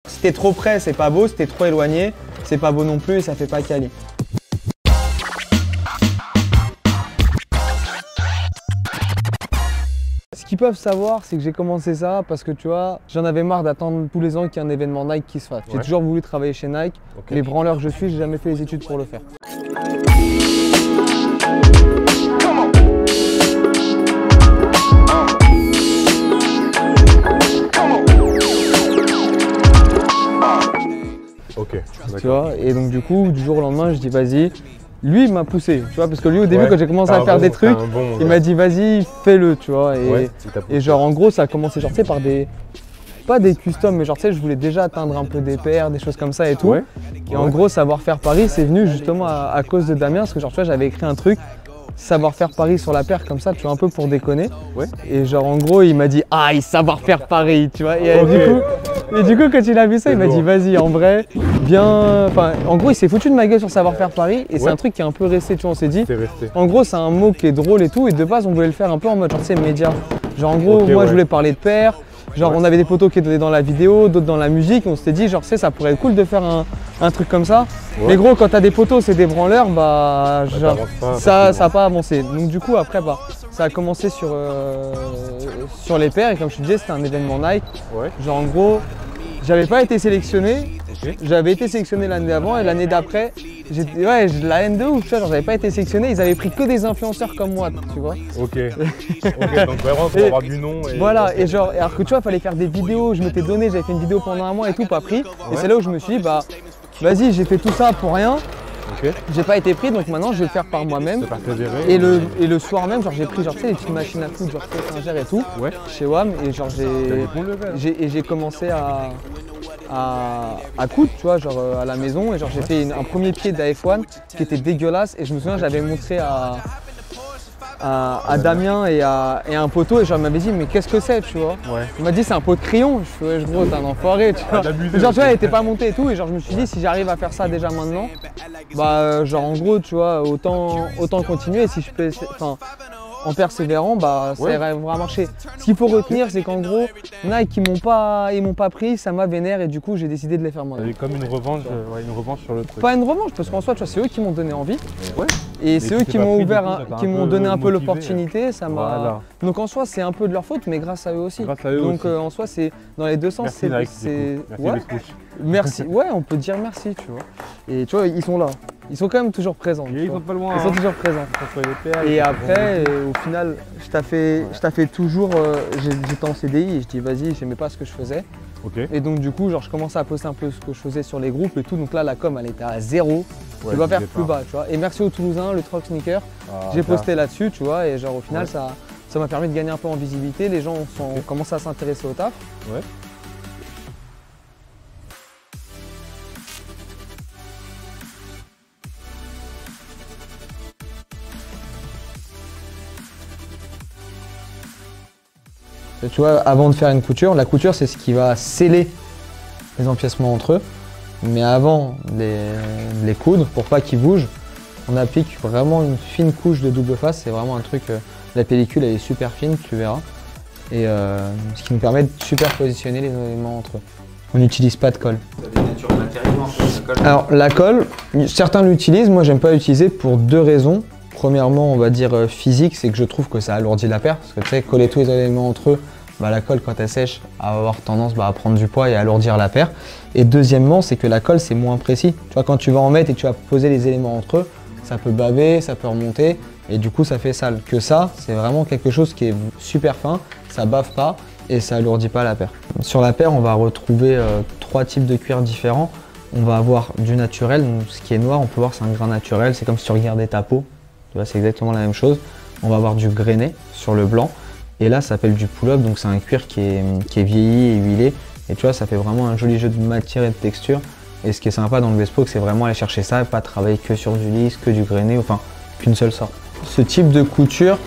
Si t'es trop près, c'est pas beau. Si t'es trop éloigné, c'est pas beau non plus et ça fait pas quali. Ce qu'ils peuvent savoir, c'est que j'ai commencé ça parce que tu vois, j'en avais marre d'attendre tous les ans qu'il y ait un événement Nike qui se fasse. J'ai toujours voulu travailler chez Nike. Les branleurs que je suis, j'ai jamais fait les études pour le faire. Tu vois, et donc du coup, du jour au lendemain, je dis vas-y. Lui, il m'a poussé, tu vois, parce que lui, au début, quand j'ai commencé à faire des trucs, il m'a dit vas-y, fais-le, tu vois. Et genre, en gros, ça a commencé, genre, tu sais, par des. Pas des customs, mais genre, tu sais, je voulais déjà atteindre un peu des paires, des choses comme ça et tout. Et en gros, Savoir-faire Paris, c'est venu justement à cause de Damien, parce que genre, tu vois, j'avais écrit un truc, Savoir-faire Paris sur la paire, comme ça, tu vois, un peu pour déconner. Et genre, en gros, il m'a dit aïe, Savoir-faire Paris, tu vois. Et du coup, quand il a vu ça, il m'a dit vas-y, en vrai, bien. Enfin, en gros, il s'est foutu de ma gueule sur Savoir-faire Paris et c'est un truc qui est un peu resté, tu vois. On s'est dit, en gros, c'est un mot qui est drôle et tout. Et de base, on voulait le faire un peu en mode, genre, tu sais, média. Genre, en gros, moi, je voulais parler de paires. Genre, on avait des potos qui étaient dans la vidéo, d'autres dans la musique. On s'était dit, genre, tu sais, ça pourrait être cool de faire un truc comme ça. Mais gros, quand t'as des potos, c'est des branleurs, bah, genre, ça n'a pas avancé. Donc, du coup, après, bah, ça a commencé sur les paires. Et comme je te disais, c'était un événement Nike. Genre, en gros, j'avais pas été sélectionné. J'avais été sélectionné l'année d'avant et l'année d'après, j'ai la haine de ouf, tu vois, genre j'avais pas été sélectionné, ils avaient pris que des influenceurs comme moi, tu vois. Ok, donc vraiment pour avoir du nom. Et voilà, et genre, alors que tu vois, fallait faire des vidéos, je m'étais donné, j'avais fait une vidéo pendant un mois et tout, pas pris. Et c'est là où je me suis dit, bah, vas-y, j'ai fait tout ça pour rien. J'ai pas été pris, donc maintenant je vais le faire par moi-même. Et le soir même, genre j'ai pris genre, tu sais, les petites machines à coudre, genre Singer et tout, chez WAM, et genre j'ai commencé à coudre, tu vois, genre à la maison, et genre j'ai fait un premier pied d'AF1 qui était dégueulasse, et je me souviens j'avais montré à Damien et à un poteau, et genre il m'avait dit mais qu'est-ce que c'est, tu vois. Il m'a dit c'est un pot de crayon. Je fais gros, t'es un enfoiré, tu vois. Genre tu vois, il était pas monté et tout, et genre je me suis dit si j'arrive à faire ça déjà maintenant, bah genre en gros tu vois, autant continuer, et si je peux, enfin en persévérant, bah ça va marcher. Ce qu'il faut retenir, c'est qu'en gros, Nike ils m'ont pas pris, ça m'a vénère, et du coup j'ai décidé de les faire moi. Comme une revanche sur le truc. Pas une revanche, parce qu'en soi, tu vois, c'est eux qui m'ont donné envie. Et c'est eux qui m'ont ouvert, qui m'ont donné un peu l'opportunité. Ça m'a. Donc en soi, c'est un peu de leur faute, mais grâce à eux aussi. Donc en soi, c'est dans les deux sens. Merci. Ouais, on peut dire merci, tu vois. Et tu vois, ils sont là. Ils sont quand même toujours présents. Ils sont pas loin. Ils sont toujours présents. Et après, au final, je t'ai fait toujours. J'étais en CDI et je dis vas-y, j'aimais pas ce que je faisais. Et donc du coup, genre, je commençais à poster un peu ce que je faisais sur les groupes et tout. Donc là, la com, elle était à 0. Je dois faire plus bas, tu vois. Et merci aux Toulousains, le Truck Sneaker. J'ai posté là-dessus, tu vois. Et genre au final, ça m'a permis de gagner un peu en visibilité. Les gens ont commencé à s'intéresser au taf. Tu vois, avant de faire une couture, la couture c'est ce qui va sceller les empiècements entre eux. Mais avant de les coudre, pour pas qu'ils bougent, on applique vraiment une fine couche de double face. C'est vraiment un truc, la pellicule elle est super fine, tu verras. Et ce qui nous permet de super positionner les éléments entre eux. On n'utilise pas de colle. Alors la colle, certains l'utilisent, moi j'aime pas l'utiliser pour deux raisons. Premièrement, on va dire physique, c'est que je trouve que ça alourdit la paire, parce que tu sais, coller tous les éléments entre eux, bah, la colle quand elle sèche, va avoir tendance à prendre du poids et à alourdir la paire. Et deuxièmement, c'est que la colle c'est moins précis. Tu vois, quand tu vas en mettre et que tu vas poser les éléments entre eux, ça peut baver, ça peut remonter, et du coup ça fait sale. Que ça, c'est vraiment quelque chose qui est super fin, ça bave pas et ça alourdit pas la paire. Sur la paire, on va retrouver trois types de cuir différents. On va avoir du naturel, donc ce qui est noir, on peut voir c'est un grain naturel, c'est comme si tu regardais ta peau. Tu vois, c'est exactement la même chose. On va avoir du grainé sur le blanc. Et là, ça s'appelle du pull-up. Donc, c'est un cuir qui est vieilli et huilé. Et tu vois, ça fait vraiment un joli jeu de matière et de texture. Et ce qui est sympa dans le bespoke, c'est vraiment aller chercher ça et pas travailler que sur du lisse, que du grainé, enfin, qu'une seule sorte. Ce type de couture,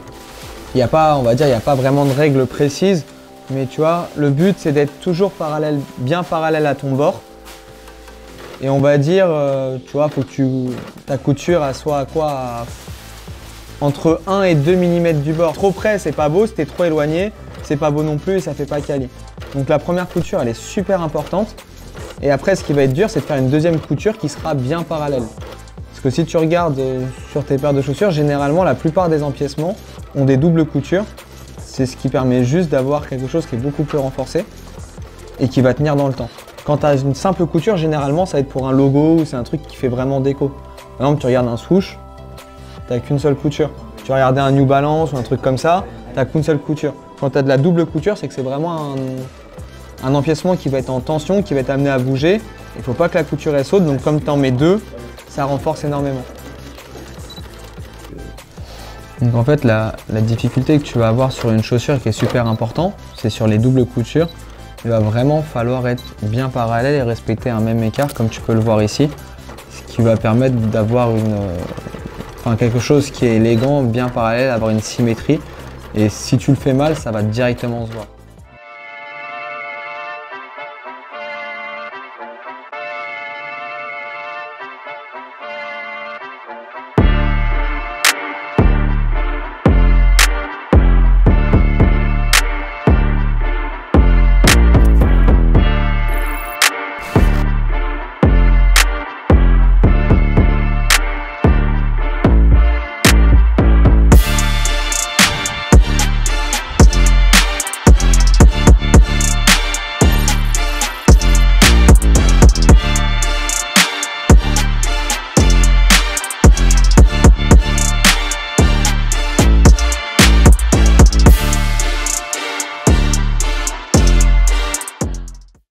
il n'y a pas, on va dire, il n'y a pas vraiment de règles précises. Mais tu vois, le but, c'est d'être toujours parallèle, bien parallèle à ton bord. Et on va dire, tu vois, faut que ta couture elle soit à quoi entre 1 et 2 mm du bord. Trop près, c'est pas beau. Si t'es trop éloigné, c'est pas beau non plus et ça fait pas quali. Donc la première couture, elle est super importante. Et après, ce qui va être dur, c'est de faire une deuxième couture qui sera bien parallèle. Parce que si tu regardes sur tes paires de chaussures, généralement, la plupart des empiècements ont des doubles coutures. C'est ce qui permet juste d'avoir quelque chose qui est beaucoup plus renforcé et qui va tenir dans le temps. Quand tu as une simple couture, généralement, ça va être pour un logo ou c'est un truc qui fait vraiment déco. Par exemple, tu regardes un swoosh, tu n'as qu'une seule couture. Tu vas regarder un New Balance ou un truc comme ça, tu n'as qu'une seule couture. Quand tu as de la double couture, c'est que c'est vraiment un empiècement qui va être en tension, qui va être amené à bouger. Il ne faut pas que la couture elle saute, donc comme tu en mets deux, ça renforce énormément. Donc en fait, la difficulté que tu vas avoir sur une chaussure qui est super important, c'est sur les doubles coutures. Il va vraiment falloir être bien parallèle et respecter un même écart, comme tu peux le voir ici, ce qui va permettre d'avoir quelque chose qui est élégant, bien parallèle, avoir une symétrie. Et si tu le fais mal, ça va directement se voir.